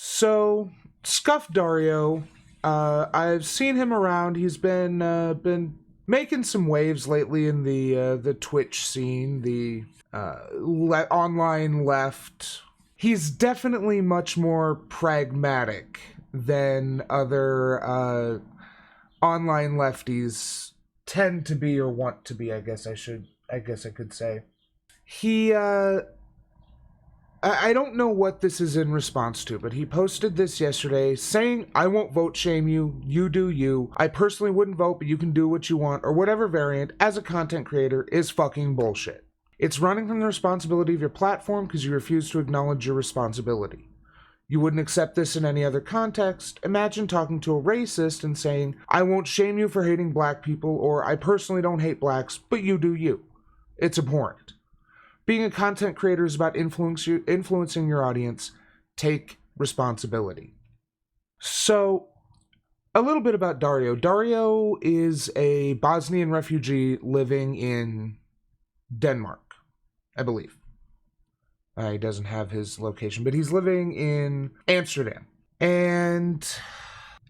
So, Scuff Dario, I've seen him around. He's been making some waves lately in the Twitch scene, the online left. He's definitely much more pragmatic than other online lefties tend to be or want to be. I guess I could say. He I don't know what this is in response to, but he posted this yesterday saying, I won't vote shame you, you do you. I personally wouldn't vote, but you can do what you want, or whatever variant, as a content creator, is fucking bullshit. It's running from the responsibility of your platform because you refuse to acknowledge your responsibility. You wouldn't accept this in any other context. Imagine talking to a racist and saying, I won't shame you for hating black people, or I personally don't hate blacks, but you do you. It's abhorrent. Being a content creator is about influencing your audience. Take responsibility. So, a little bit about Dario. Dario is a Bosnian refugee living in Denmark, I believe. He doesn't have his location, but he's living in Amsterdam. And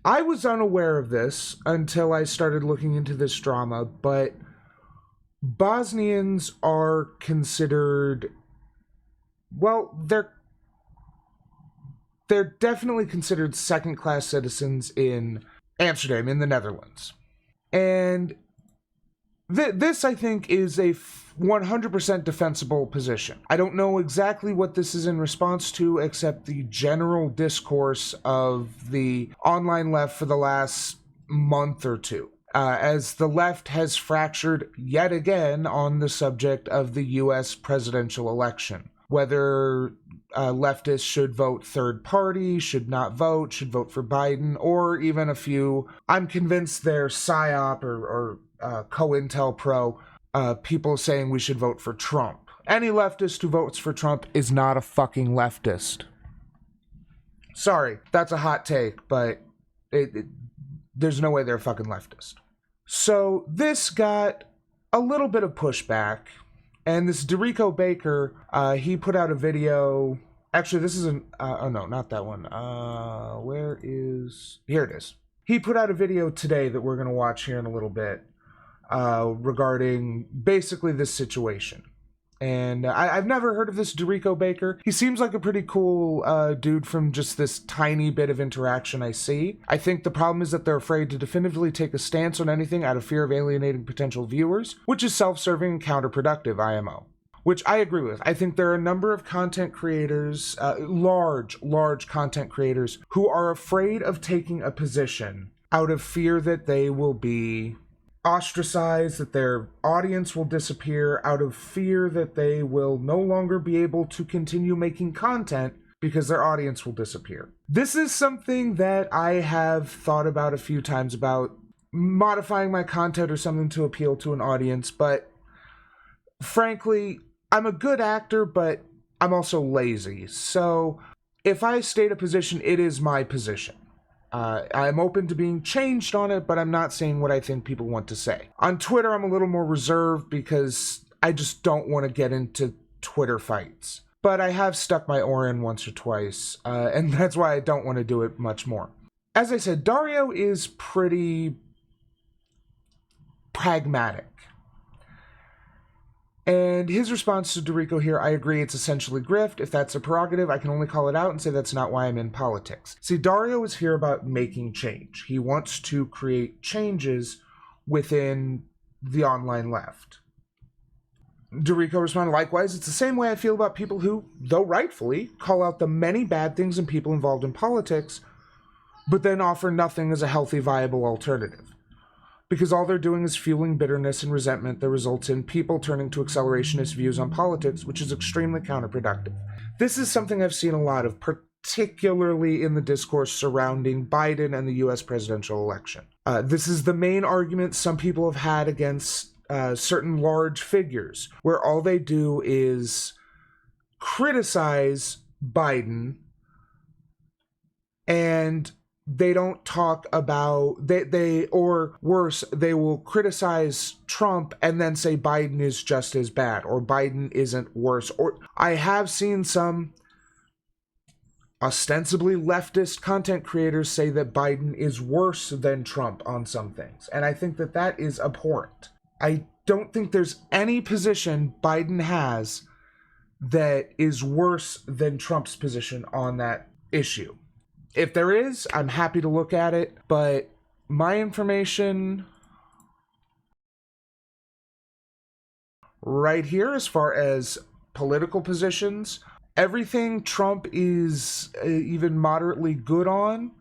I was unaware of this until I started looking into this drama, but Bosnians are considered, well, they're definitely considered second-class citizens in Amsterdam, in the Netherlands. And this, I think, is a 100% defensible position. I don't know exactly what this is in response to, except the general discourse of the online left for the last month or two. As the left has fractured yet again on the subject of the U.S. presidential election. Whether leftists should vote third party, should not vote, should vote for Biden, or even a few, I'm convinced they're PSYOP or COINTELPRO, people saying we should vote for Trump. Any leftist who votes for Trump is not a fucking leftist. Sorry, that's a hot take, but there's no way they're a fucking leftist. So this got a little bit of pushback, and this Derico Baker, he put out a video. Actually, this isn't, oh no, not that one. Here it is. He put out a video today that we're going to watch here in a little bit, regarding basically this situation. And I've never heard of this Derico Baker. He seems like a pretty cool dude from just this tiny bit of interaction I see. I think the problem is that they're afraid to definitively take a stance on anything out of fear of alienating potential viewers, which is self-serving and counterproductive, IMO. Which I agree with. I think there are a number of content creators, large content creators, who are afraid of taking a position out of fear that they will be ostracized, that their audience will disappear, out of fear that they will no longer be able to continue making content because their audience will disappear. This is something that I have thought about a few times, about modifying my content or something to appeal to an audience, but frankly, I'm a good actor, but I'm also lazy. So if I state a position, it is my position. I'm open to being changed on it, but I'm not saying what I think people want to say. On Twitter, I'm a little more reserved because I just don't want to get into Twitter fights. But I have stuck my oar in once or twice, and that's why I don't want to do it much more. As I said, Dario is pretty pragmatic. And his response to Derico here, I agree, it's essentially grift. If that's a prerogative, I can only call it out and say that's not why I'm in politics. See, Dario is here about making change. He wants to create changes within the online left. Derico responded, likewise, it's the same way I feel about people who, though rightfully, call out the many bad things in people involved in politics, but then offer nothing as a healthy, viable alternative. Because all they're doing is fueling bitterness and resentment that results in people turning to accelerationist views on politics, which is extremely counterproductive. This is something I've seen a lot of, particularly in the discourse surrounding Biden and the U.S. presidential election. This is the main argument some people have had against certain large figures, where all they do is criticize Biden and they don't talk about, or worse, they will criticize Trump and then say Biden is just as bad, or Biden isn't worse. Or I have seen some ostensibly leftist content creators say that Biden is worse than Trump on some things. And I think that that is abhorrent. I don't think there's any position Biden has that is worse than Trump's position on that issue. If there is, I'm happy to look at it, but my information right here, as far as political positions, everything Trump is even moderately good on,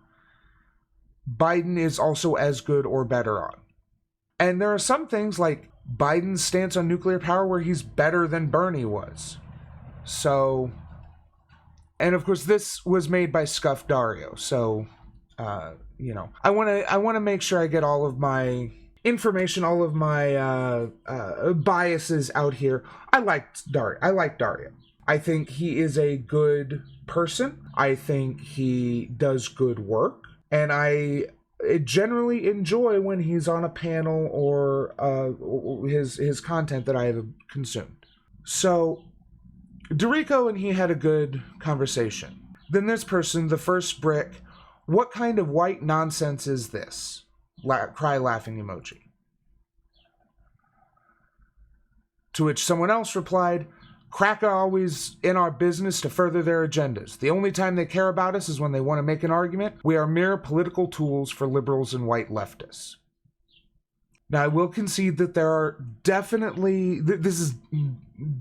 Biden is also as good or better on. And there are some things like Biden's stance on nuclear power where he's better than Bernie was. So, and of course this was made by Scuff Dario, so I want to make sure I get all of my information, all of my biases out here. I like Dario. I think he is a good person. I think he does good work, and I generally enjoy when he's on a panel or his content that I have consumed. So Dorico and he had a good conversation. Then this person, the first brick, what kind of white nonsense is this? Cry laughing emoji. To which someone else replied, crack are always in our business to further their agendas. The only time they care about us is when they want to make an argument. We are mere political tools for liberals and white leftists. Now, I will concede that there are definitely, this is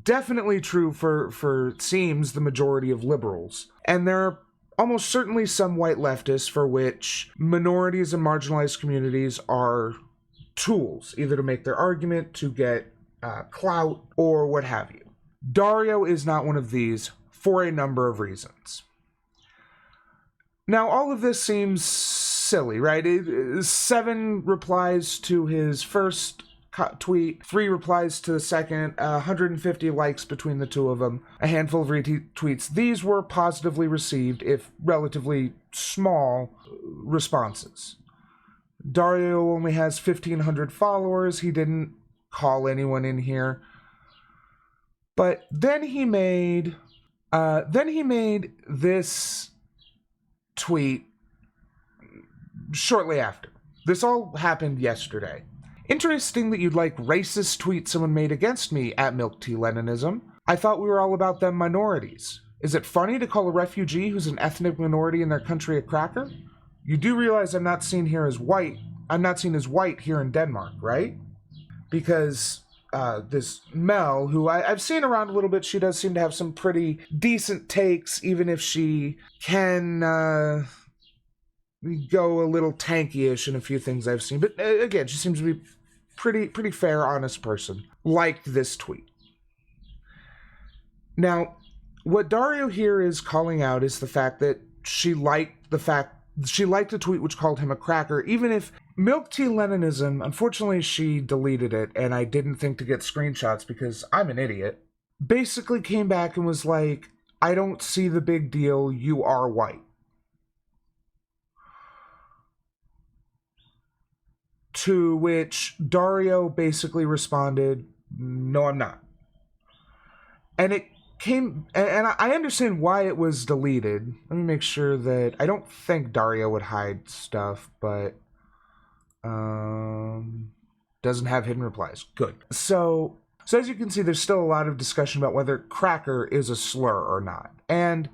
definitely true for it seems, the majority of liberals. And there are almost certainly some white leftists for which minorities and marginalized communities are tools, either to make their argument, to get clout, or what have you. Dario is not one of these for a number of reasons. Now, all of this seems silly, right? 7 replies to his first tweet, 3 replies to the second, 150 likes between the two of them, a handful of retweets. These were positively received, if relatively small, responses. Dario only has 1,500 followers. He didn't call anyone in here. But then he made this tweet shortly after. This all happened yesterday. Interesting that you'd like racist tweets someone made against me at Milk Tea Leninism. I thought we were all about them minorities. Is it funny to call a refugee who's an ethnic minority in their country a cracker? You do realize I'm not seen as white here in Denmark, right? Because this Mel, who I've seen around a little bit, she does seem to have some pretty decent takes, even if she can go a little tanky-ish in a few things I've seen. But again, she seems to be pretty fair, honest person. Liked this tweet. Now, what Dario here is calling out is the fact that she liked a tweet which called him a cracker, even if Milk Tea Leninism, unfortunately she deleted it, and I didn't think to get screenshots because I'm an idiot, basically came back and was like, I don't see the big deal, you are white. To which Dario basically responded, no, I'm not. And it came, and I understand why it was deleted. Let me make sure that, I don't think Dario would hide stuff, but doesn't have hidden replies. Good. So as you can see, there's still a lot of discussion about whether cracker is a slur or not. And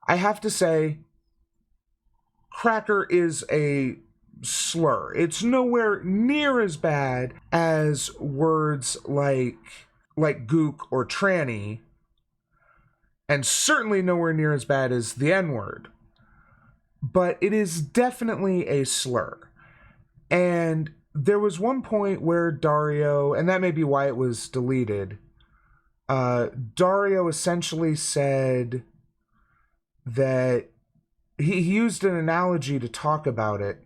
I have to say, cracker is a slur. It's nowhere near as bad as words like gook or tranny, and certainly nowhere near as bad as the N-word. But it is definitely a slur. And there was one point where Dario, and that may be why it was deleted, Dario essentially said that he used an analogy to talk about it.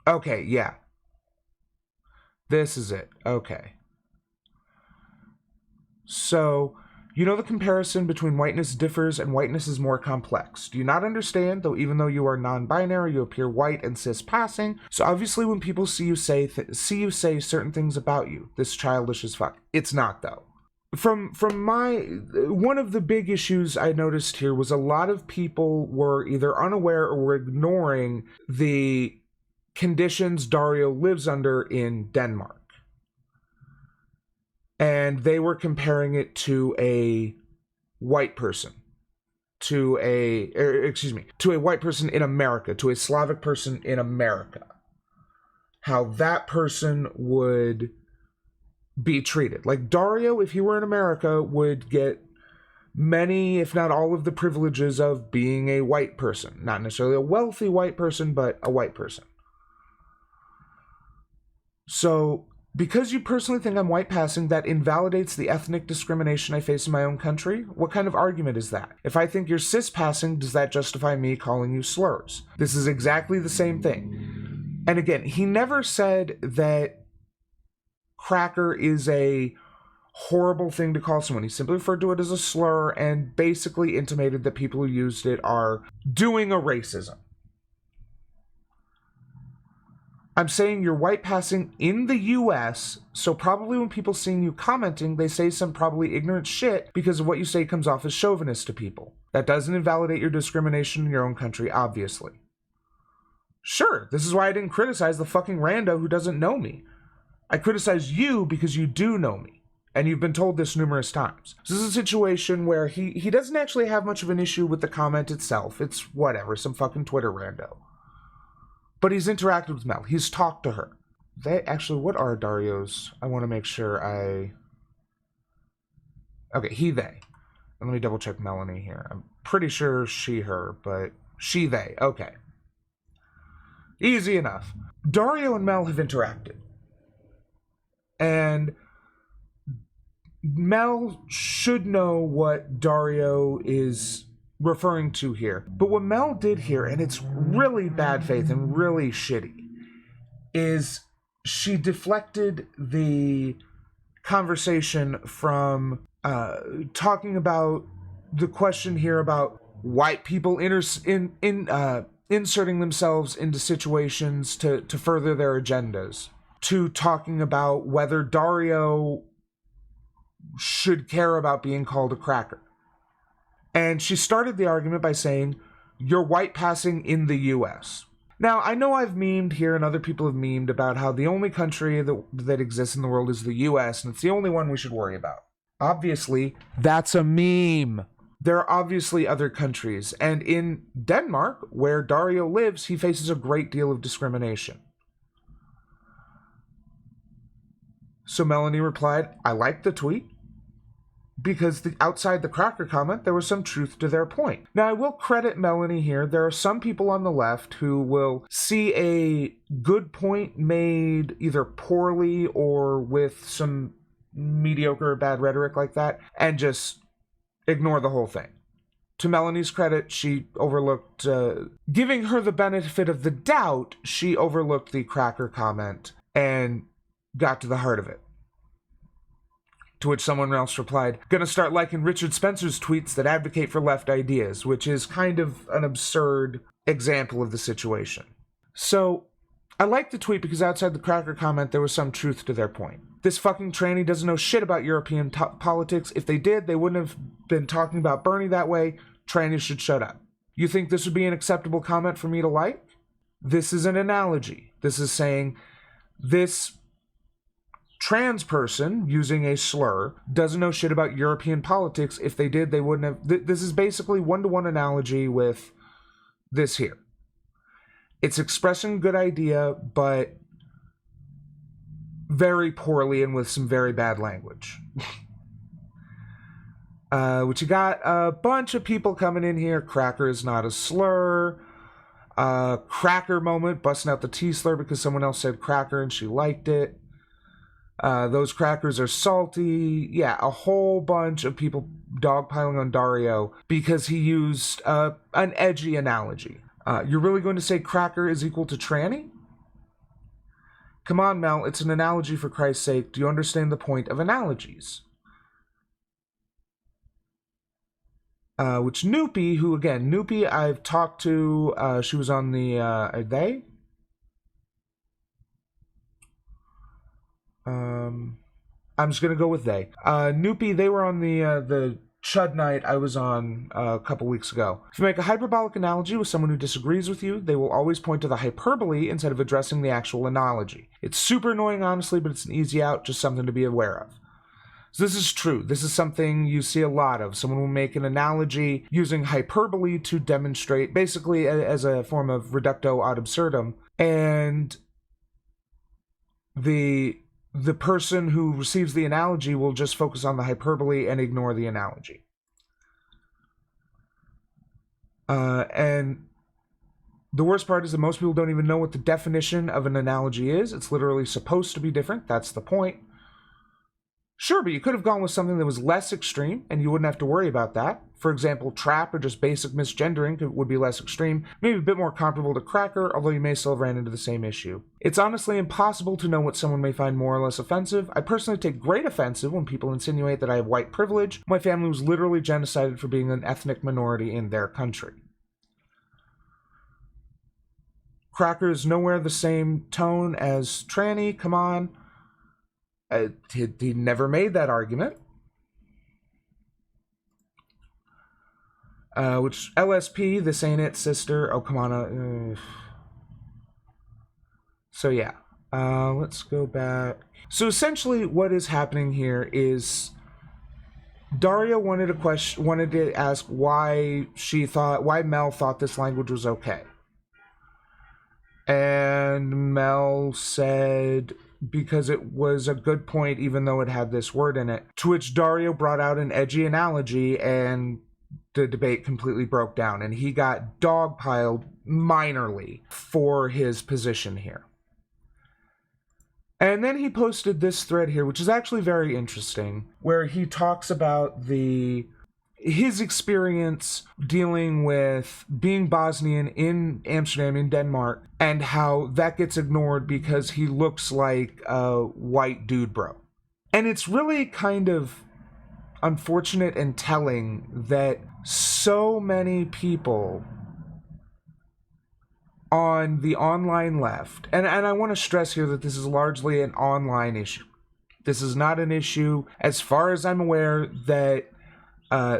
Okay, yeah. This is it. Okay. So, you know the comparison between whiteness differs and whiteness is more complex. Do you not understand? Though even though you are non-binary, you appear white and cis-passing. So obviously when people see you say certain things about you, this childish as fuck. It's not, though. from my one of the big issues I noticed here was a lot of people were either unaware or were ignoring the conditions Dario lives under in Denmark. And they were comparing it to a white person, to a white person in America, to a Slavic person in America. How that person would be treated. Like Dario, if he were in America, would get many, if not all, of the privileges of being a white person. Not necessarily a wealthy white person, but a white person. So, because you personally think I'm white passing, that invalidates the ethnic discrimination I face in my own country? What kind of argument is that? If I think you're cis passing, does that justify me calling you slurs? This is exactly the same thing. And again, he never said that cracker is a horrible thing to call someone. He simply referred to it as a slur and basically intimated that people who used it are doing a racism. I'm saying you're white passing in the US, so probably when people seeing you commenting, they say some probably ignorant shit because of what you say comes off as chauvinist to people. That doesn't invalidate your discrimination in your own country, obviously. Sure, this is why I didn't criticize the fucking rando who doesn't know me. I criticize you because you do know me, and you've been told this numerous times. This is a situation where he doesn't actually have much of an issue with the comment itself. It's whatever, some fucking Twitter rando. But he's interacted with Mel. He's talked to her. What are Dario's? I want to make sure Okay, he, they. And let me double check Melanie here. I'm pretty sure she, her, but she, they. Okay. Easy enough. Dario and Mel have interacted. And Mel should know what Dario is referring to here. But what Mel did here, and it's really bad faith and really shitty, is she deflected the conversation from talking about the question here about white people inserting themselves into situations to further their agendas, to talking about whether Dario should care about being called a cracker. And she started the argument by saying, you're white passing in the US. Now, I know I've memed here and other people have memed about how the only country that exists in the world is the US, and it's the only one we should worry about. Obviously, that's a meme. There are obviously other countries, and in Denmark, where Dario lives, he faces a great deal of discrimination. So Melanie replied, I liked the tweet, because outside the cracker comment, there was some truth to their point. Now, I will credit Melanie here. There are some people on the left who will see a good point made either poorly or with some mediocre or bad rhetoric like that, and just ignore the whole thing. To Melanie's credit, she overlooked, giving her the benefit of the doubt, she overlooked the cracker comment and got to the heart of it. To which someone else replied, gonna start liking Richard Spencer's tweets that advocate for left ideas, which is kind of an absurd example of the situation. So, I liked the tweet because outside the cracker comment, there was some truth to their point. This fucking tranny doesn't know shit about European politics. If they did, they wouldn't have been talking about Bernie that way. Trannies should shut up. You think this would be an acceptable comment for me to like? This is an analogy. This is saying this trans person using a slur doesn't know shit about European politics. If they did, they wouldn't have. This is basically one-to-one analogy with this here. It's expressing a good idea, but very poorly and with some very bad language. Which you got a bunch of people coming in here. Cracker is not a slur. Cracker moment, busting out the T slur because someone else said cracker and she liked it. Those crackers are salty. Yeah, a whole bunch of people dogpiling on Dario because he used an edgy analogy. You're really going to say cracker is equal to tranny? Come on, Mel, it's an analogy for Christ's sake. Do you understand the point of analogies? Which Noopy, who again, Noopy I've talked to, she was on the, are they? I'm just going to go with they. Noopy, they were on the Chud night I was on a couple weeks ago. If you make a hyperbolic analogy with someone who disagrees with you, they will always point to the hyperbole instead of addressing the actual analogy. It's super annoying, honestly, but it's an easy out, just something to be aware of. So this is true. This is something you see a lot of. Someone will make an analogy using hyperbole to demonstrate, basically as a form of reductio ad absurdum, and the person who receives the analogy will just focus on the hyperbole and ignore the analogy. And the worst part is that most people don't even know what the definition of an analogy is. It's literally supposed to be different. That's the point. Sure, but you could have gone with something that was less extreme, and you wouldn't have to worry about that. For example, trap or just basic misgendering would be less extreme, maybe a bit more comparable to cracker, although you may still have ran into the same issue. It's honestly impossible to know what someone may find more or less offensive. I personally take great offensive when people insinuate that I have white privilege. My family was literally genocided for being an ethnic minority in their country. Cracker is nowhere the same tone as tranny, come on. He never made that argument. Which, LSP, this ain't it, sister. Oh, come on. So, yeah. Let's go back. So, essentially, what is happening here is Daria wanted to ask why Mel thought this language was okay. And Mel said because it was a good point even though it had this word in it. To which Dario brought out an edgy analogy and the debate completely broke down and he got dogpiled minorly for his position here. And then he posted this thread here, which is actually very interesting, where he talks about his experience dealing with being Bosnian in Amsterdam, in Denmark, and how that gets ignored because he looks like a white dude bro. And it's really kind of unfortunate and telling that so many people on the online left, and I want to stress here that this is largely an online issue. This is not an issue, as far as I'm aware, that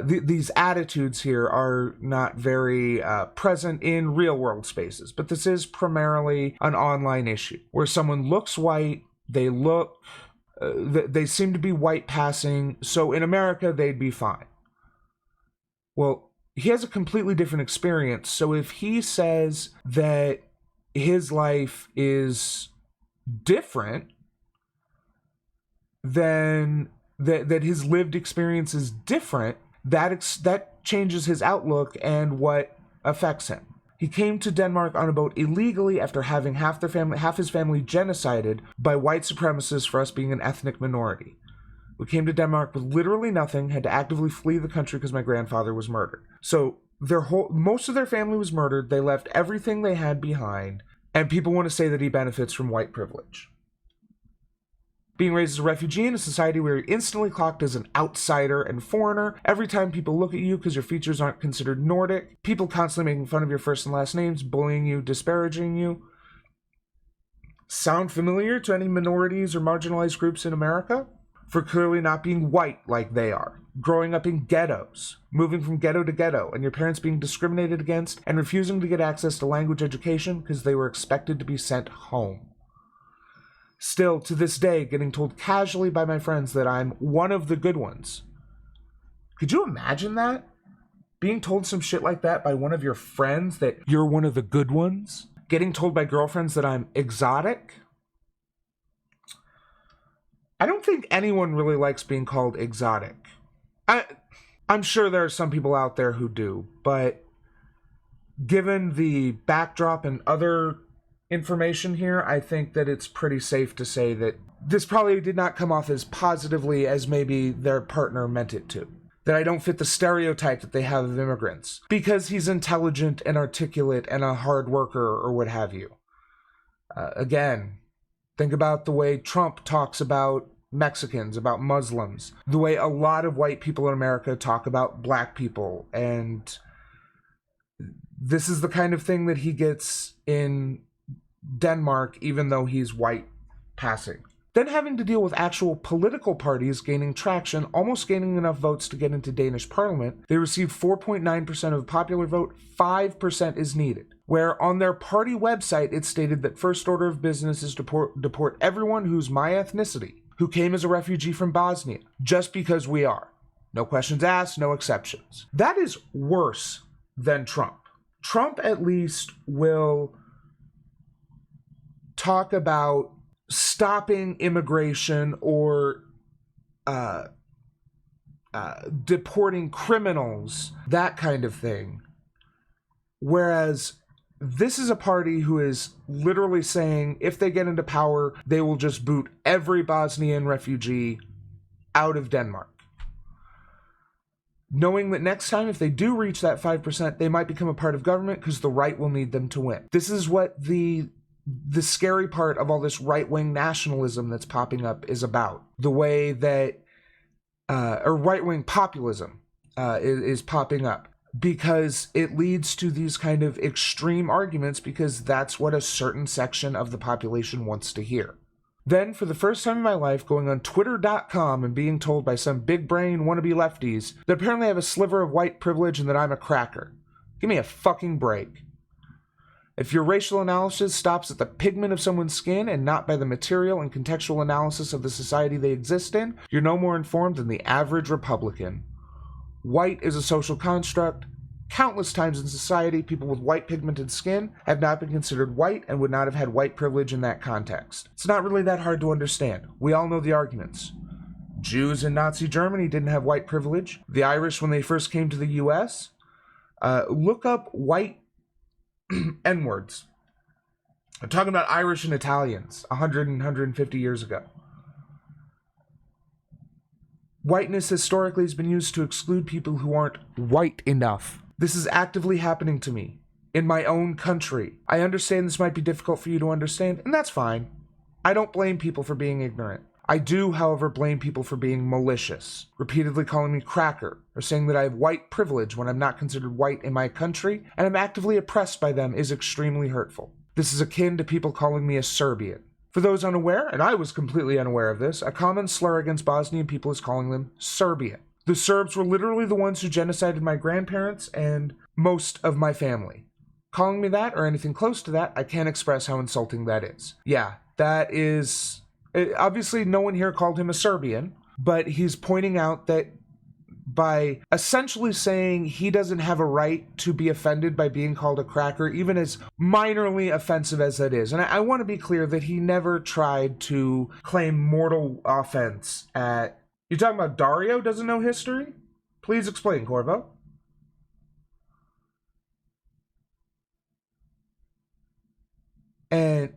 these attitudes here are not very present in real world spaces, but this is primarily an online issue where someone looks white, they seem to be white passing, so in America they'd be fine. Well, he has a completely different experience, so if he says that his life is different, then that his lived experience is different, that changes his outlook and what affects him. He came to Denmark on a boat illegally after having half his family genocided by white supremacists for us being an ethnic minority. We came to Denmark with literally nothing, had to actively flee the country because my grandfather was murdered. So most of their family was murdered, they left everything they had behind, and people want to say that he benefits from white privilege. Being raised as a refugee in a society where you're instantly clocked as an outsider and foreigner, every time people look at you because your features aren't considered Nordic, people constantly making fun of your first and last names, bullying you, disparaging you. Sound familiar to any minorities or marginalized groups in America? For clearly not being white like they are. Growing up in ghettos, moving from ghetto to ghetto, and your parents being discriminated against and refusing to get access to language education because they were expected to be sent home. Still, to this day, getting told casually by my friends that I'm one of the good ones. Could you imagine that? Being told some shit like that by one of your friends that you're one of the good ones? Getting told by girlfriends that I'm exotic? I don't think anyone really likes being called exotic. I'm sure there are some people out there who do, but given the backdrop and other information here, I think that it's pretty safe to say that this probably did not come off as positively as maybe their partner meant it to. That I don't fit the stereotype that they have of immigrants because he's intelligent and articulate and a hard worker or what have you. Again, think about the way Trump talks about Mexicans, about Muslims, the way a lot of white people in America talk about black people, and this is the kind of thing that he gets in Denmark, even though he's white passing. then having to deal with actual political parties gaining traction, almost gaining enough votes to get into Danish parliament. They received 4.9% of the popular vote, 5% is needed. Where on their party website it stated that first order of business is to deport everyone who's my ethnicity, who came as a refugee from Bosnia, just because we are. No questions asked, no exceptions. That is worse than Trump. Trump at least will talk about stopping immigration or deporting criminals, that kind of thing. Whereas this is a party who is literally saying if they get into power, they will just boot every Bosnian refugee out of Denmark. Knowing that next time, if they do reach that 5%, they might become a part of government because the right will need them to win. This is what the scary part of all this right-wing nationalism that's popping up is about. The way that, or right-wing populism is popping up. Because it leads to these kind of extreme arguments because that's what a certain section of the population wants to hear. Then, for the first time in my life, going on Twitter.com and being told by some big brain wannabe lefties that apparently I have a sliver of white privilege and that I'm a cracker. Give me a fucking break. If your racial analysis stops at the pigment of someone's skin and not by the material and contextual analysis of the society they exist in, you're no more informed than the average Republican. White is a social construct. Countless times in society, people with white pigmented skin have not been considered white and would not have had white privilege in that context. It's not really that hard to understand. We all know the arguments. Jews in Nazi Germany didn't have white privilege. The Irish, when they first came to the US, look up white N-words. I'm talking about Irish and Italians 100 and 150 years ago. Whiteness historically has been used to exclude people who aren't white enough. This is actively happening to me in my own country. I understand this might be difficult for you to understand, and that's fine. I don't blame people for being ignorant. I do, however, blame people for being malicious, repeatedly calling me cracker, or saying that I have white privilege when I'm not considered white in my country, and I'm actively oppressed by them is extremely hurtful. This is akin to people calling me a Serbian. For those unaware, and I was completely unaware of this, a common slur against Bosnian people is calling them Serbian. The Serbs were literally the ones who genocided my grandparents and most of my family. Calling me that, or anything close to that, I can't express how insulting that is. Yeah, that is... Obviously, no one here called him a Serbian, but he's pointing out that by essentially saying he doesn't have a right to be offended by being called a cracker, even as minorly offensive as that is. And I want to be clear that he never tried to claim mortal offense at... You're talking about Dario doesn't know history? Please explain, Corvo. And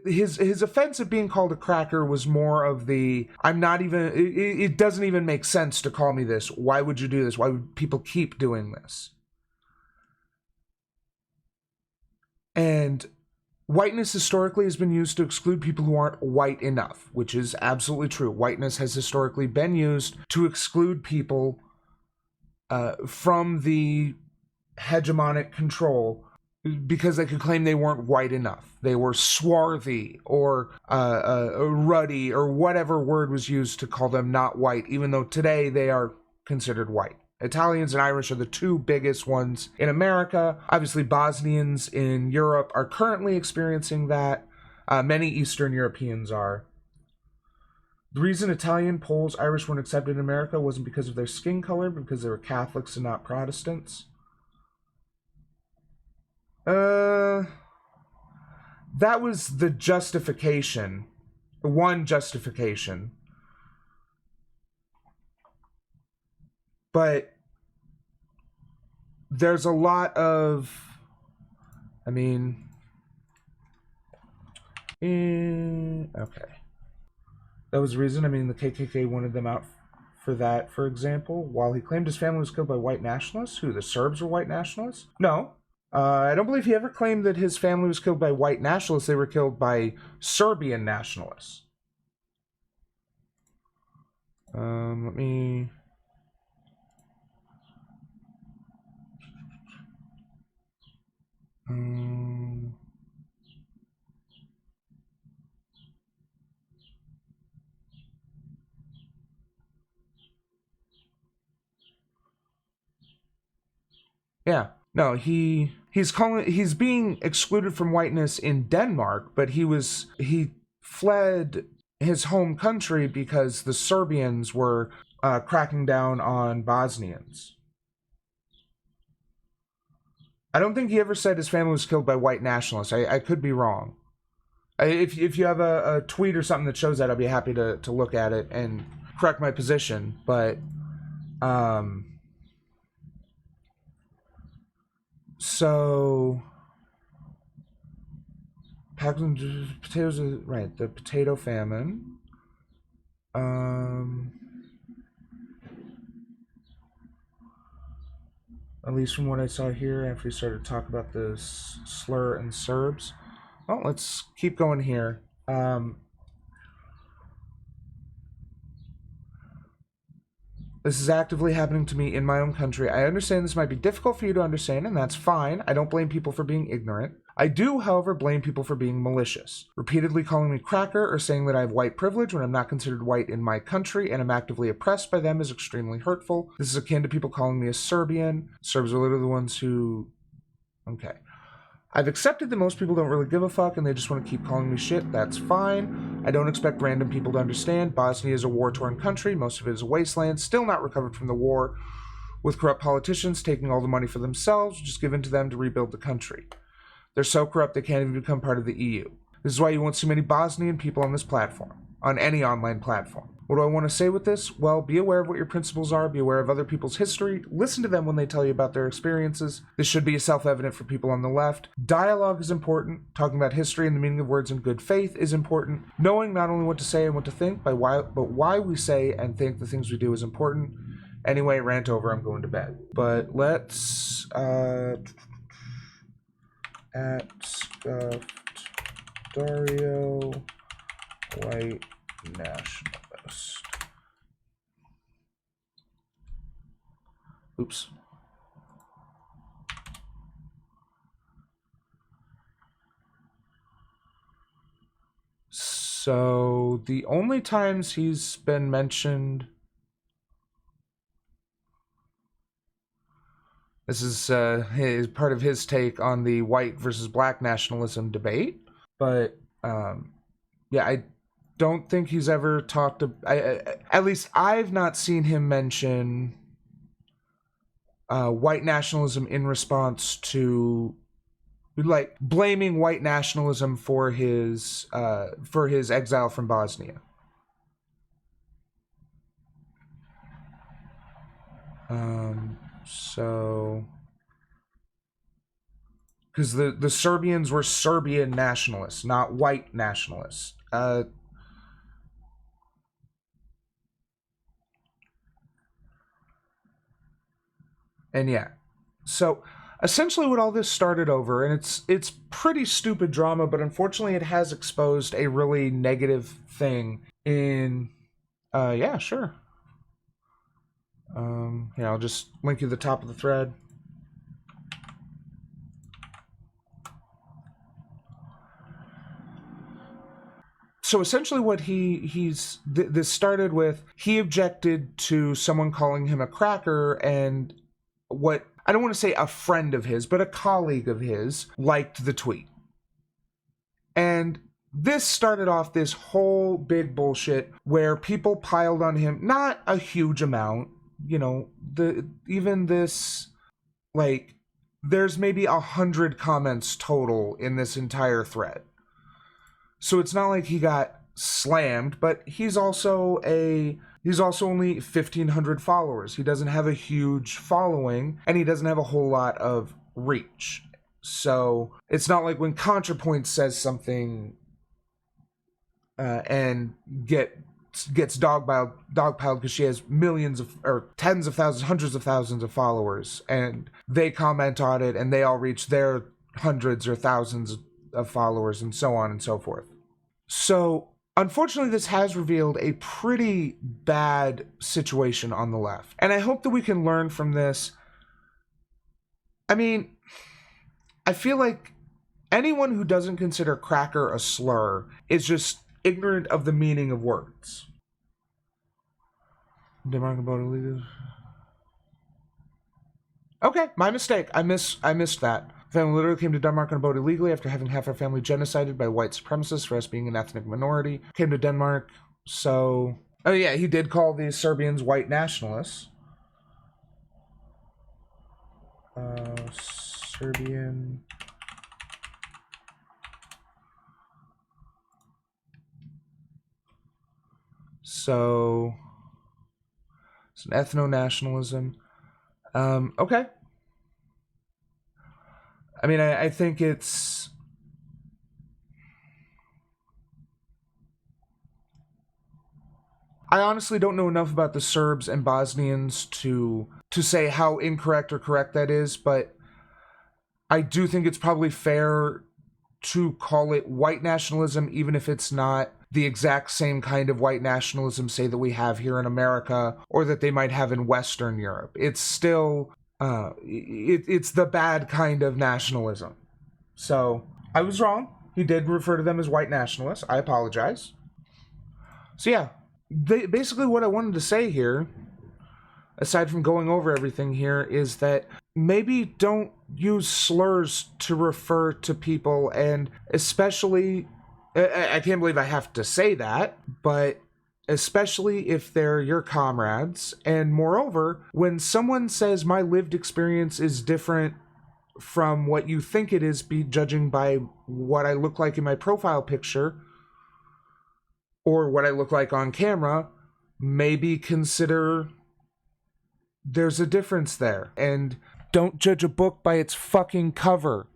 his offense of being called a cracker was more of the, I'm not even, it doesn't even make sense to call me this. Why would you do this? Why would people keep doing this? And whiteness historically has been used to exclude people who aren't white enough, which is absolutely true. Whiteness has historically been used to exclude people from the hegemonic control because they could claim they weren't white enough. They were swarthy or ruddy or whatever word was used to call them not white, even though today they are considered white. Italians and Irish are the two biggest ones in America. Obviously, Bosnians in Europe are currently experiencing that. Many Eastern Europeans are. The reason Italian, Poles, Irish weren't accepted in America wasn't because of their skin color, but because they were Catholics and not Protestants. That was the justification. One justification. But there's a lot of, okay. That was the reason. The KKK wanted them out for that, for example. While he claimed his family was killed by white nationalists. Who, the Serbs were white nationalists? No. I don't believe he ever claimed that his family was killed by white nationalists. They were killed by Serbian nationalists. Let me... No, he's being excluded from whiteness in Denmark, but he fled his home country because the Serbians were cracking down on Bosnians. I don't think he ever said his family was killed by white nationalists. I could be wrong. If you have a tweet or something that shows that, I'd be happy to look at it and correct my position. But so potatoes, right? The potato famine. At least from what I saw here, after he started to talk about this slur and Serbs. Well, let's keep going here. This is actively happening to me in my own country. I understand this might be difficult for you to understand, and that's fine. I don't blame people for being ignorant. I do, however, blame people for being malicious. Repeatedly calling me cracker or saying that I have white privilege when I'm not considered white in my country and I'm actively oppressed by them is extremely hurtful. This is akin to people calling me a Serbian. Serbs are literally the ones who... Okay. I've accepted that most people don't really give a fuck and they just want to keep calling me shit. That's fine. I don't expect random people to understand. Bosnia is a war-torn country. Most of it is a wasteland, still not recovered from the war, with corrupt politicians taking all the money for themselves, just given to them to rebuild the country. They're so corrupt they can't even become part of the EU. This is why you won't see many Bosnian people on this platform, on any online platform. What do I want to say with this? Well, be aware of what your principles are, be aware of other people's history, listen to them when they tell you about their experiences. This should be self-evident for people on the left. Dialogue is important. Talking about history and the meaning of words in good faith is important. Knowing not only what to say and what to think, but why we say and think the things we do is important. Anyway, rant over, I'm going to bed. But let's, at scuffed Dario, white nationalist. Oops. So the only times he's been mentioned, this is part of his take on the white versus black nationalism debate. But yeah, I don't think he's ever talked at least I've not seen him mention white nationalism in response to, like, blaming white nationalism for his exile from Bosnia. So because the Serbians were Serbian nationalists, not white nationalists. And yeah, so essentially what all this started over, and it's pretty stupid drama, but unfortunately it has exposed a really negative thing in, yeah, sure. Yeah, I'll just link you to the top of the thread. So essentially what this started with, he objected to someone calling him a cracker, and what, I don't want to say a friend of his, but a colleague of his liked the tweet. And this started off this whole big bullshit where people piled on him, not a huge amount, you know, like, there's maybe 100 comments total in this entire thread. So it's not like he got slammed, but he's also only 1,500 followers. He doesn't have a huge following, and he doesn't have a whole lot of reach. So it's not like when ContraPoint says something and gets dogpiled because she has millions of, or tens of thousands, hundreds of thousands of followers, and they comment on it and they all reach their hundreds or thousands of followers, and so on and so forth. So unfortunately, this has revealed a pretty bad situation on the left, and I hope that we can learn from this. I mean, I feel like anyone who doesn't consider cracker a slur is just ignorant of the meaning of words. Okay, my mistake. I missed that. Family literally came to Denmark on a boat illegally after having half our family genocided by white supremacists for us being an ethnic minority. Came to Denmark, so... Oh yeah, he did call the Serbians white nationalists. Serbian... So... It's an ethno-nationalism. Okay. I mean, I think it's... I honestly don't know enough about the Serbs and Bosnians to say how incorrect or correct that is, but I do think it's probably fair to call it white nationalism, even if it's not the exact same kind of white nationalism, say, that we have here in America or that they might have in Western Europe. It's still, it's the bad kind of nationalism. So, I was wrong. He did refer to them as white nationalists. I apologize. So yeah, basically what I wanted to say here, aside from going over everything here, is that maybe don't use slurs to refer to people, and especially, I can't believe I have to say that, but especially if they're your comrades. And moreover, when someone says my lived experience is different from what you think it is, be judging by what I look like in my profile picture or what I look like on camera, maybe consider there's a difference there. And don't judge a book by its fucking cover.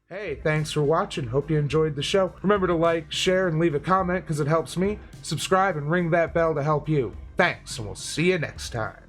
Hey, thanks for watching. Hope you enjoyed the show. Remember to like, share, and leave a comment because it helps me. Subscribe and ring that bell to help you. Thanks, and we'll see you next time.